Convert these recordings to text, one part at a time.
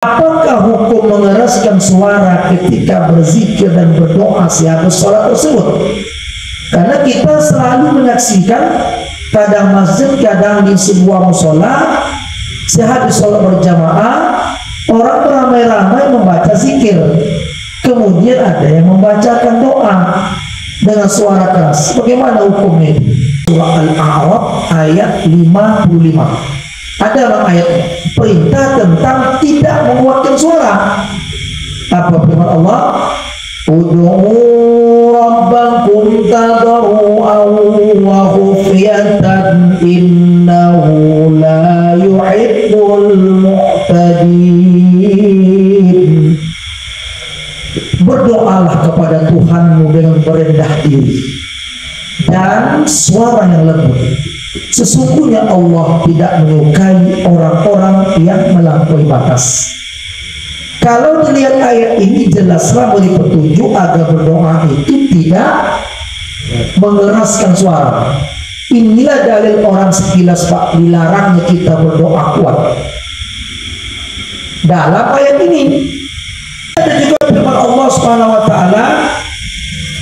Apakah hukum mengeraskan suara ketika berzikir dan berdoa sehabis sholat tersebut? Karena kita selalu menyaksikan kadang masjid, kadang di sebuah musola sehabis sholat berjamaah orang beramai-ramai membaca zikir, kemudian ada yang membacakan doa dengan suara keras. Bagaimana hukumnya? Surah Al-A'raf ayat 55. Ada dalam ayat perintah tentang tidak menguatkan suara. Apa firman Allah? Ud'u rabbakum tadarru'an wa khufyatan innahu la yuhibbul mu'tadin. Berdoalah kepada Tuhanmu dengan merendah diri dan suara yang lembut. Sesungguhnya Allah tidak menyukai orang-orang yang melampaui batas. Kalau dilihat ayat ini jelaslah beri petunjuk agar berdoa itu tidak mengeraskan suara. Inilah dalil orang sekilas Pak dilarangnya kita berdoa kuat. Dalam ayat ini ada juga firman Allah Subhanahu wa taala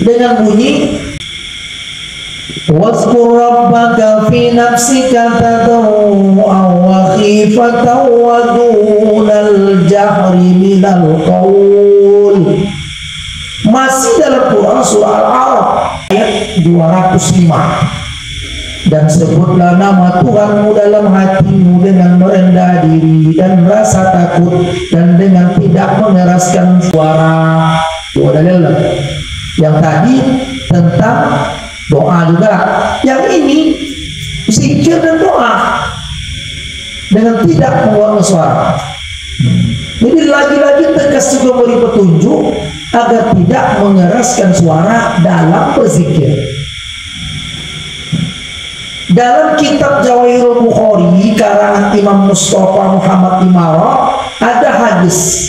dengan bunyi wazkur rabbaka fi nafsika tadarru'an wa khifatan wa dunal jahri minal qaul. Masih dalam Quran surah Al-A'raf ayat 205. Dan sebutlah nama Tuhanmu dalam hatimu dengan merendah diri dan rasa takut dan dengan tidak mengeraskan suara. Dua dalil yang tadi tentang doa juga, yang ini zikir dan doa dengan tidak mengeluarkan suara. Jadi lagi-lagi tegas juga beri petunjuk agar tidak mengeraskan suara dalam berzikir. Dalam kitab Jawahirul Bukhari karangan Imam Mustafa Muhammad Imara ada hadis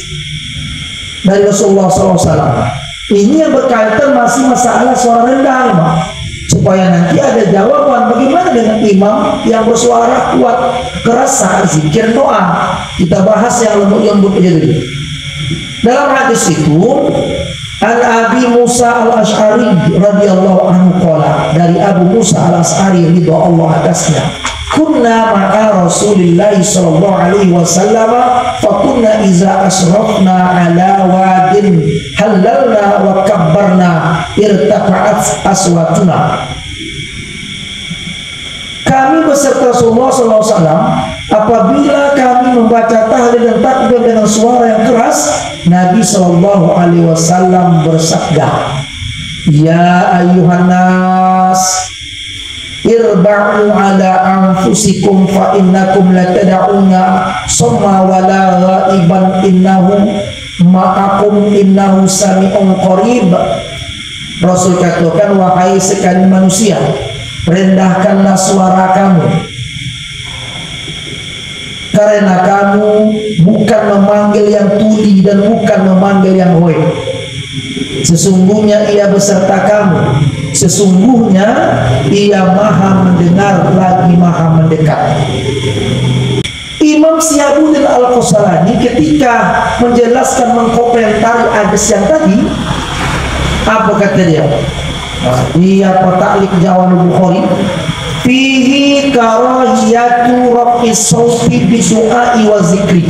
dari Rasulullah SAW. Ini yang berkaitan masih masalah suara rendah, Pak. Supaya nanti ada jawaban bagaimana dengan imam yang bersuara kuat keras saat zikir doa. Kita bahas yang lembut-lembut aja dulu. Dalam hadis itu An Abi Musa Al-Ash'ari radhiyallahu anhu qala, dari Abu Musa Al-Ash'ari ridha Allah atasnya, kunna ma'a Rasulillah sallallahu alaihi wasallam fa kunna iza asrafna ala wadin halalna wa kabbarna irtafa'at aswatuna. Kami beserta Rasulullah SAW apabila kami membaca tahlil dan takbir dengan suara yang keras, Nabi SAW bersabda, ya ayuhan nas irba'u ala anfusikum fa innakum latada'una summa wala ghaiban innahu ma'akum innahu sami'un qarib. Rasul katakan, wahai sekalian manusia, rendahkanlah suara kamu, karena kamu bukan memanggil yang tuli dan bukan memanggil yang hoi. Sesungguhnya ia beserta kamu, sesungguhnya ia maha mendengar lagi maha mendekat. Imam Syihabuddin Al-Qasalani ketika menjelaskan mengkomentari hadis yang tadi, apa kata dia? Dia petaklik Jawahirul Bukhari, fihi karahiyatu raf'is sauti bidu'ai wa zikri.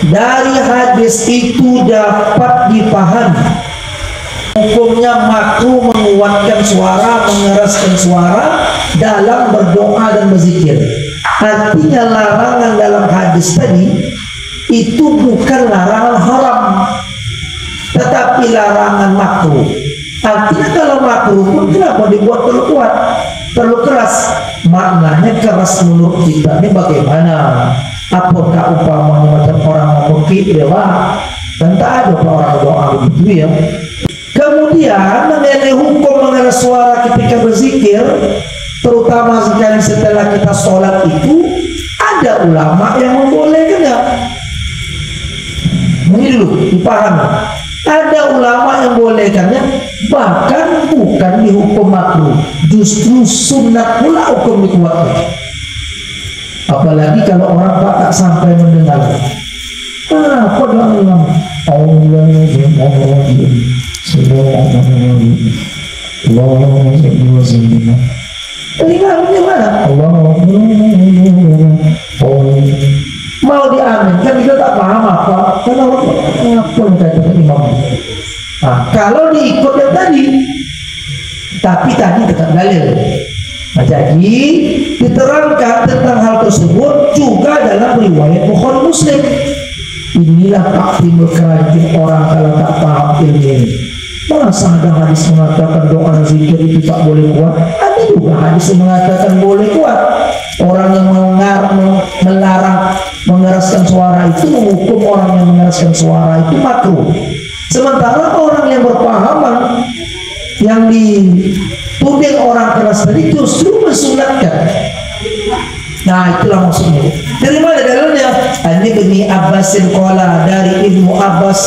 Dari hadis itu dapat dipahami hukumnya makruh menguatkan suara, mengeraskan suara dalam berdoa dan berzikir. Artinya larangan dalam hadis tadi itu bukan larangan haram, tetapi larangan makruh. Artinya kalau makruh pun kenapa dibuat terlalu kuat, terlalu keras? Maknanya keras menurut kita ini bagaimana? Apakah umpamanya macam orang mengukir ya Pak? Dan tak ada orang doa begitu ya. Kemudian mengenai hukum mengeras suara ketika berzikir, terutama sekali setelah kita sholat itu, ada ulama yang membolehkannya. Ini dulu dipahami. Ada ulama yang membolehkannya, bahkan bukan dihukum makruh, justru sunat pula hukum dikuatkan. Apalagi kalau orang tak sampai mendengar. Apa doa imam? Telinga mana? Mau diaminkan kita tak paham apa. Karena apa yang kata imam? Nah, kalau diikut yang tadi, tapi tadi tetap dalil. Nah, jadi diterangkan tentang hal tersebut juga dalam riwayat Bukhari Muslim. Inilah taktimul keranjin orang kalau tak paham ilmu. Masa ada hadis mengatakan doa zikir itu tak boleh kuat? Ada juga hadis yang mengatakan boleh kuat. Orang yang melarang mengeraskan suara itu menghukum orang yang mengeraskan suara itu makruh. Sementara orang yang berpahaman yang dituding orang keras tadi justru mensunatkan. Nah, itulah maksudnya. Dari mana dalilnya? Ini Ibnu Abbasin qala, dari Ibnu Abbas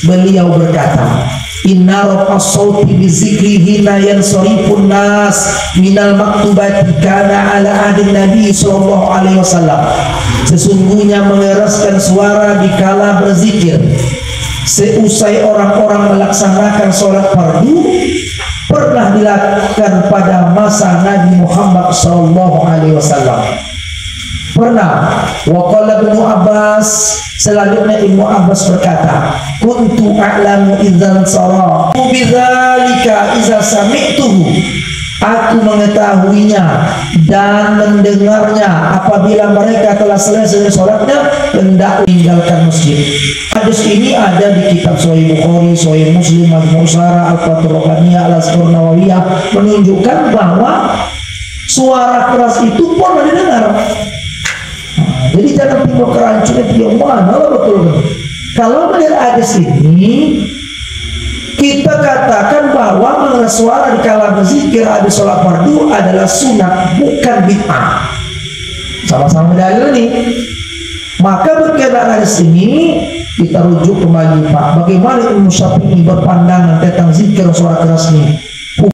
beliau berkata, inna rafas sauti bizikri hina yansarifun nas minal maktubati kana ala adin Nabi sallallahu alaihi wasallam. Sesungguhnya mengeraskan suara dikala berzikir seusai orang-orang melaksanakan sholat fardu pernah dilakukan pada masa Nabi Muhammad sallallahu alaihi wasallam. Pernah. Wa qala Ibnu Abbas, selanjutnya Ibnu Abbas berkata, kuntu a'lamu idzan sara bidzalika idza sami'tuhu. Aku mengetahuinya dan mendengarnya apabila mereka telah selesai sholatnya hendak meninggalkan masjid. Hadis ini ada di kitab Sahih Bukhari, Sahih Muslim, Majmu' Syarah, Al-Fathul Rabbaniyah, Al-Azkar Nawawiyah, menunjukkan bahwa suara keras itu pun didengar. Jadi jangan timbul kerancunan dia mana betul. Kalau melihat hadis ini, kita katakan bahwa mengeras suara di kala berzikir habis sholat fardu adalah sunat, bukan bid'ah. Sama-sama dalil nih. Maka berkaitan hadis ini, kita rujuk kembali Pak. Bagaimana Imam Syafi'i berpandangan tentang zikir suara keras ini?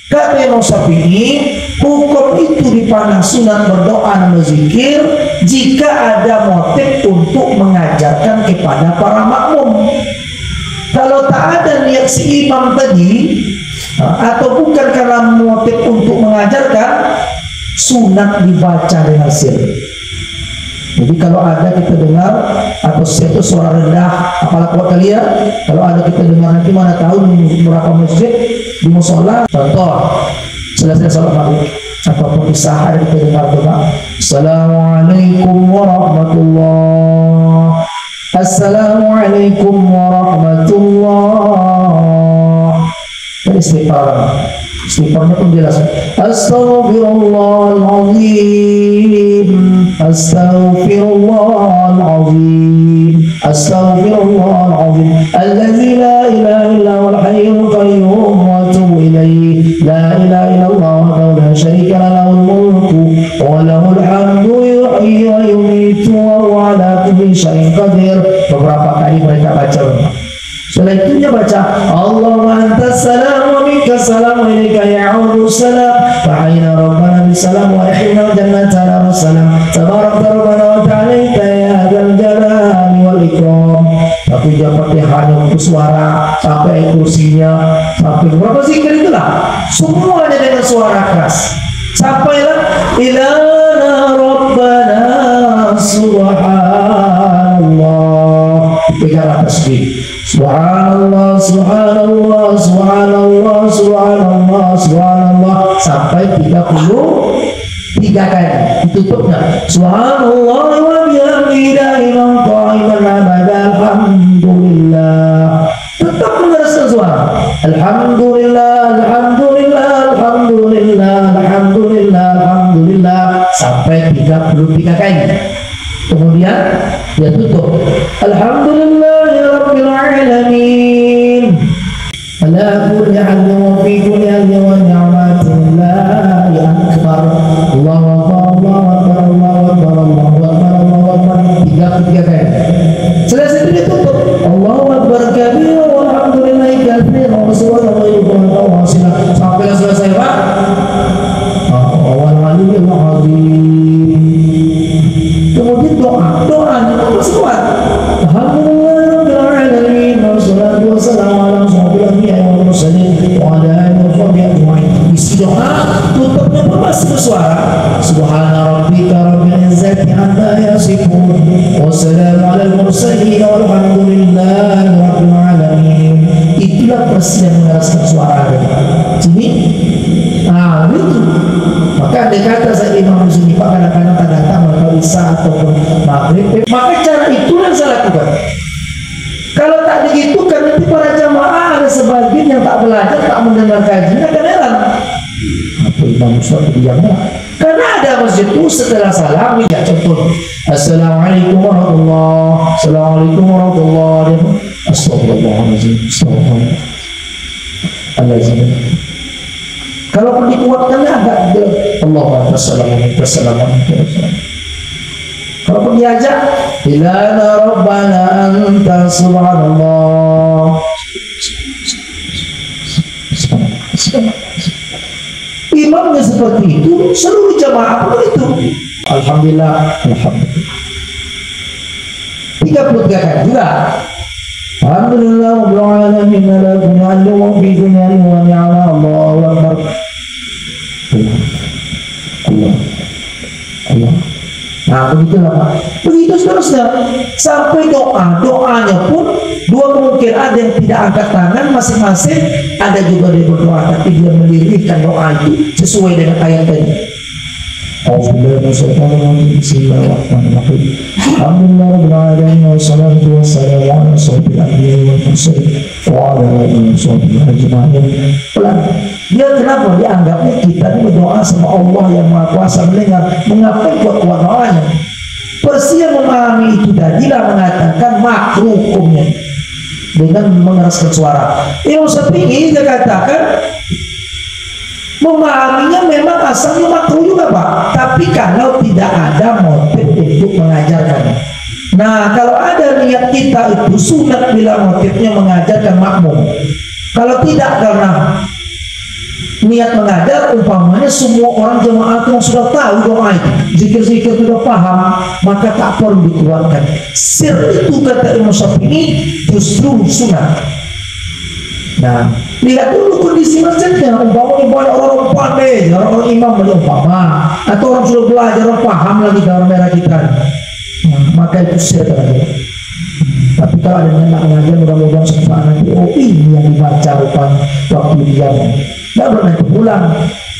Kata Imam Syafi'i, hukum itu dipandang sunat berdoa dan berzikir jika ada motif untuk mengajarkan kepada para makmum. Kalau tak ada niat si imam tadi, atau bukan karena motif untuk mengajarkan, sunat dibaca dengan sir. Jadi kalau ada kita dengar atau itu suara rendah, apalah kuat kalian, kalau ada kita dengar nanti mana tahu di beberapa masjid di musola, contoh selesai sholat maghrib atau perpisahan kita dengar doa, Assalamualaikum warahmatullah, Assalamualaikum warahmatullah. Ini istighfarnya pun jelas. Astaghfirullahaladzim, Astaghfirullahaladzim, Astaghfirullahaladzim, Alladzi la ilaha illa huwal hayyul qayyum wa atubu ilaihi, la ilaha illallah wa la syarika lahul mulku wa lahul hamdu yuhyi wa yumiitu wa huwa ala kulli syai'in qadir. Beberapa kali mereka baca. Setelah itu dia baca Allahumma antas salam wa minkas salam wa ilaika ya'udu salam wa aina rabbana bisalam wa rahimna jannata darussalam tabarakta rabbana wa ta'alaita ya dzal jalali wal ikram. Tapi dia pakai hanya untuk suara sampai kursinya sampai berapa zikir itulah semuanya dengan suara keras sampailah ilana rabbana subhanallah, pegang tasbih Subhanallah, Subhanallah, Subhanallah, Subhanallah, Subhanallah sampai 33 kali. Tutupnya Subhanallah wa bihamdihi da'iman qa'iman abada alhamdulillah. Tetap mengeraskan suara. Alhamdulillah, Alhamdulillah, Alhamdulillah, Alhamdulillah, Alhamdulillah sampai 33 kali. Kemudian dia tutup Alhamdulillahirabbil alamin ala kulli halin wa fi kulli halin wa ni'matillahi akbar. Allahu akbar, Allahu akbar, Allahu akbar, Allahu akbar, Allahu akbar. 33 kali. Selesai itu dia tutup Allahu akbar kabira walhamdulillahi katsiran wa subhanallahi wa bihamdihi. Sampai selesai Pak. Awal-awal azim. bersuara, subhana rabbika rabbil izzati amma yasifun wa salamun alal mursalin walhamdulillahi rabbil alamin. Itulah persis yang mengeraskan suara. Sini, nah itu. Maka dia kata saya imam di sini Pak, kadang-kadang tak datang atau isya ataupun maghrib. Maka cara itu yang saya lakukan. Kalau tak begitu kan nanti para jamaah ada sebagian yang tak belajar, tak mendengar kajian, akan heran. Apa imam sholat diam? Karena ada masjid itu setelah salam, ya contoh, assalamualaikum warahmatullahi, assalamualaikum warahmatullahi, astagfirullahaladzim, astagfirullahaladzim. Kalau dikuatkan agak Allah Assalamualaikum. Kalau pun diajak ilana rabbana anta subhanallah, imamnya seperti itu, seluruh jamaah pun itu. Alhamdulillah, alhamdulillah. 33 kali juga. Alhamdulillah rabbil alamin la ilaha illallah fi dunya wa ni'ma Allahu akbar. Allah. Nah begitulah Pak. Begitu seterusnya sampai doanya pun dua kemungkinan, ada yang tidak angkat tangan masing-masing, ada juga dia berdoa tapi dia melirihkan doa itu sesuai dengan ayat tadi. Bismillahirrahmanirrahim. Alhamdulillah rabbil alamin wassalatu wassalamu ala asyrofil anbiya'i wal mursalin wa ala alihi washabbihi ajma'in. Dia kenapa dianggapnya kita ini berdoa sama Allah yang Maha Kuasa mendengar, mengapa kuat-kuat doanya? Persis yang memahami itu tadilah mengatakan makruh hukumnya dengan mengeraskan suara. Imam Syafi'i dia katakan memahaminya memang asalnya makruh juga Pak, tapi kalau tidak ada motif untuk mengajarkan. Nah kalau ada niat kita itu sunat bila motifnya mengajarkan makmum. Kalau tidak karena niat mengajar, umpamanya semua orang jemaah yang sudah tahu doa itu, zikir-zikir sudah paham, maka tak perlu dikeluarkan. Sir itu kata Imam Syafi'i justru sunat. Nah, lihat dulu kondisi masjidnya, umpamanya banyak orang pandai, orang imam umpama, atau orang sudah belajar, orang paham lagi dalam merah kita. Nah, maka itu sir tadi. Tapi kalau ada yang nak mengajar, mudah-mudahan sempat nanti, oh ini yang dibaca waktu diam. Tidak pernah pulang.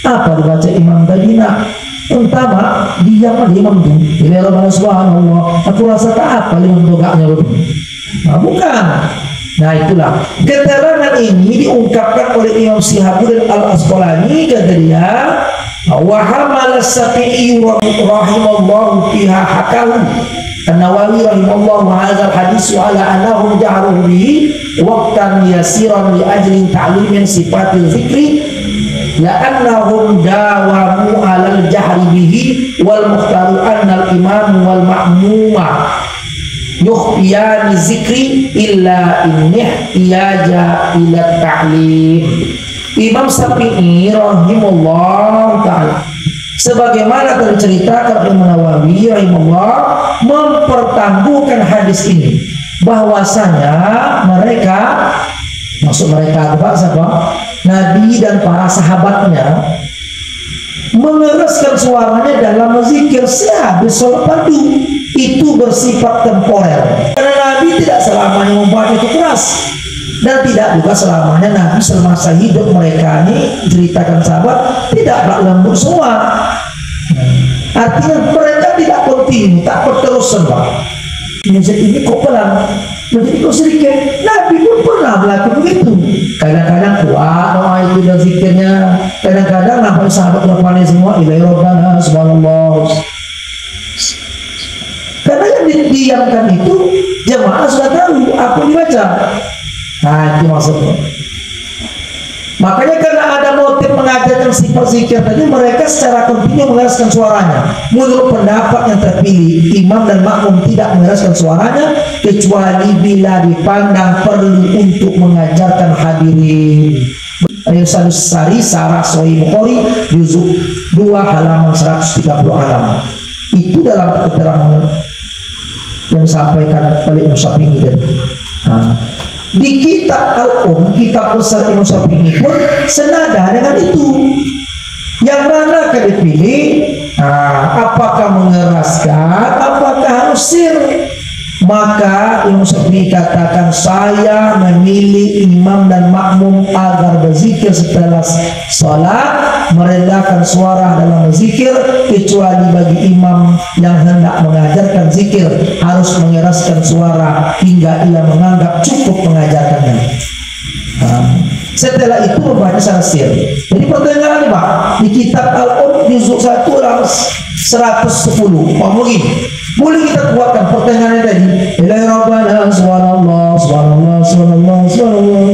Apa dibaca imam tadi nak? Pertama diam imam itu. Ini Allah subhanallah. Aku rasa tak apa imam dogaknya betul. Nah bukan. Nah itulah keterangan ini diungkapkan oleh Imam Syihabuddin Al-Asqalani, kata dia, wa hamal as-Syafi'i rahimallahu fiha hakahu An-Nawawi rahimallahu hadzal hadis ala annahum ja'aluhu bihi waqtan yasiran li ajli ta'limin sifatil zikri la'annahum dawamu 'alal jahri bihi wal mukhtaru anna al-imam wal ma'muma yukhfiyani zikri illa ihtiyaja ila ta'lim. Imam Syafi'i rahimahullah ta'ala sebagaimana terceritakan Imam Nawawi rahimahullah mempertangguhkan hadis ini bahwasanya mereka, maksud mereka apa siapa? Nabi dan para sahabatnya mengeraskan suaranya dalam zikir sehabis sholat fardu. Itu bersifat temporer karena Nabi tidak selamanya membuat itu keras, dan tidak juga selamanya Nabi semasa hidup mereka ini ceritakan sahabat tidaklah lembut semua. Artinya mereka tidak kontinu, tak berterusan Pak. Ini kok pelan, menjadi kok sedikit. Nabi pun pernah berlaku begitu. Kadang-kadang kuat doa itu dan zikirnya, kadang-kadang nampak sahabat berpaling semua ilai robbana subhanallah. Karena yang didiamkan itu jemaah sudah tahu apa dibaca. Nah itu maksudnya. Makanya karena ada motif mengajarkan sifat zikir tadi, mereka secara kontinu mengeraskan suaranya. Menurut pendapat yang terpilih, imam dan makmum tidak mengeraskan suaranya kecuali bila dipandang perlu untuk mengajarkan hadirin. Ayat Sari Sarah Sahih Bukhari juzuk 2 halaman 130 halaman. Itu dalam keterangan yang disampaikan oleh Imam Syafi'i tadi. Di kitab Al-Um, kitab besar Imam Syafi'i pun senada dengan itu. Yang mana akan dipilih? Apakah mengeraskan, apakah harus sir? Maka Imam Syafi'i katakan, saya memilih imam dan makmum agar berzikir setelah sholat merendahkan suara dalam berzikir, kecuali bagi imam yang hendak mengajarkan zikir harus mengeraskan suara hingga ia menganggap cukup mengajarkannya. Setelah itu membaca secara sir. Jadi pertanyaan ini Pak, di kitab Al-Qur'an juzuk 1 110 mungkin boleh kita kuatkan pertengahan tadi. Ilahi Rabbana subhanallah subhanallah subhanallah subhanallah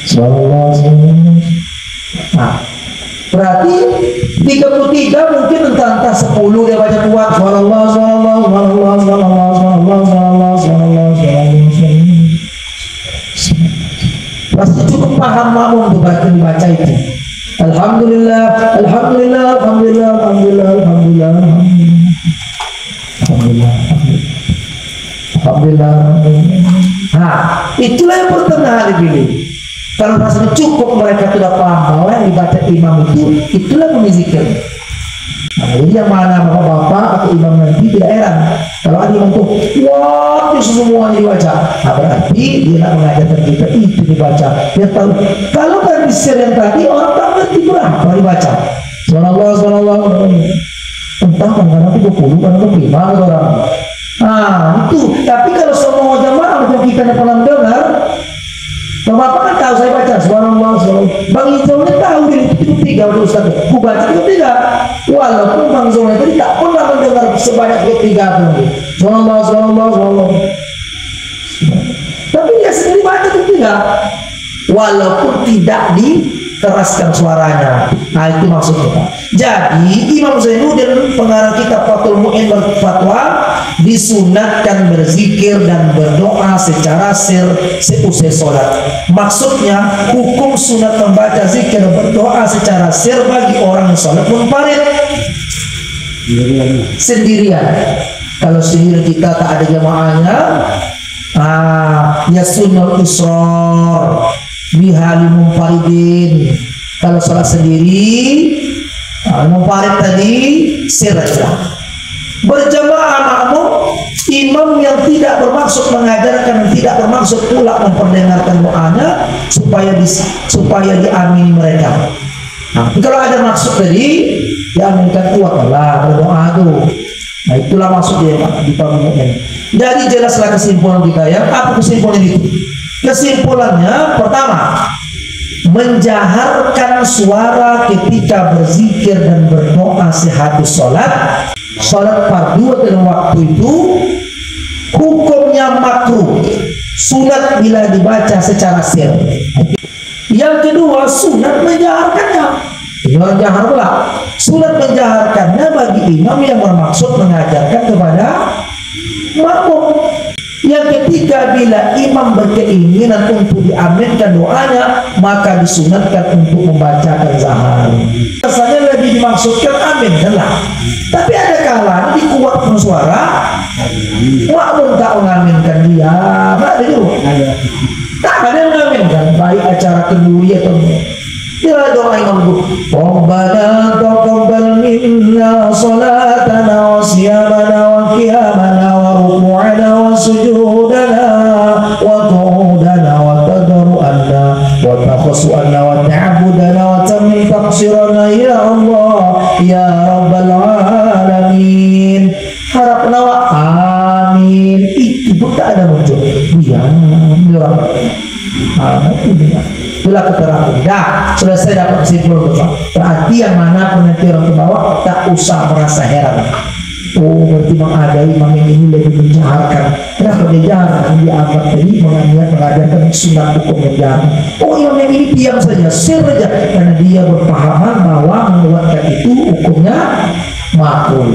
subhanallah subhanallah. Berarti 33 mungkin entah 10 dia baca kuat subhanallah subhanallah subhanallah subhanallah subhanallah subhanallah subhanallah subhanallah. Pasti cukup paham makmum untuk dibaca itu. Alhamdulillah, alhamdulillah, alhamdulillah, alhamdulillah, alhamdulillah, alhamdulillah, alhamdulillah. Itulah yang pertengahan dipilih. Kalau rasanya cukup mereka sudah paham bahwa yang dibaca imam itulah memizikir. Jadi yang mana bapak-bapak atau imam nanti tidak heran kalau ada imam tuh wah itu semuanya dibaca. Berarti dia nak mengajarkan kita itu dibaca. Dia tahu kalau kan share yang tadi orang tak ngerti berapa dibaca. Subhanallah subhanallah. Entah kadang-kadang 20 kadang-kadang 5 orang. Itu. Tapi kalau semua jamaah macam kita yang pernah dengar, bapak kan tahu saya baca subhanallah subhanallah. Bang Izzonya tahu itu 3 Ustaz. Ku baca itu 3. Walaupun Bang Izzonya tadi tak pernah mendengar sebanyak 3 itu. Subhanallah subhanallah subhanallah. Tapi dia sendiri baca itu 3. Walaupun tidak dikeraskan suaranya. Itu maksudnya. Jadi Imam Zainuddin pengarang kitab Fathul Mu'in berfatwa disunatkan berzikir dan berdoa secara sir seusai sholat. Maksudnya hukum sunat membaca zikir dan berdoa secara sir bagi orang yang sholat munfarid sendirian. Kalau sendiri kita tak ada jamaahnya, ya sunnah israr bihali munfaridin. Kalau sholat sendiri munfarid tadi sir aja. Berjamaah makmum imam yang tidak bermaksud mengajarkan, tidak bermaksud pula memperdengarkan doanya supaya diamini mereka. Kalau ada maksud tadi diaminkan kuat lah berdoa tuh. Itulah maksudnya di pembukaan. Jadi jelaslah kesimpulan kita ya. Apa kesimpulan itu? Kesimpulannya pertama, menjaharkan suara ketika berzikir dan berdoa sehabis sholat fardu dalam waktu itu hukumnya makruh, sunat bila dibaca secara sir. Yang kedua, sunat menjaharkannya. Jangan jahar pula. Sunat menjaharkannya bagi imam yang bermaksud mengajarkan kepada makmum. Yang ketiga, bila imam berkeinginan untuk diaminkan doanya, maka disunatkan untuk membacakan zahar. Rasanya lebih dimaksudkan aminkanlah. Tapi ada kalanya dikuatkan suara, makmum tak mengaminkan dia, tak ada juga. Tak ada yang mengaminkan, baik acara kenduri atau dia doa imam itu. Rabbana taqabbal minna salatana wa siyamana wa qiyamana wa ruku'ana wa sujudana wa qu'udana wa tadarru'ana wa takhasu'ana wa ta'budana wa tamim taqsirana ya Allah ya Rabbal Alamin. Harap nawa amin. Itu pun tak ada muncul. Iya, itulah keterangan. Dah, selesai dapat kesimpulan Bapak. Berarti yang mana nanti orang ke bawah tak usah merasa heran. Oh, berarti mengadai imam ini lebih menjaharkan. Kenapa dia jarang? Dia amat tadi mengajarkan sunat hukum yang jarang. Oh, imam ini diam saja, sir saja, karena dia berpahaman bahwa menguatkan itu hukumnya makruh.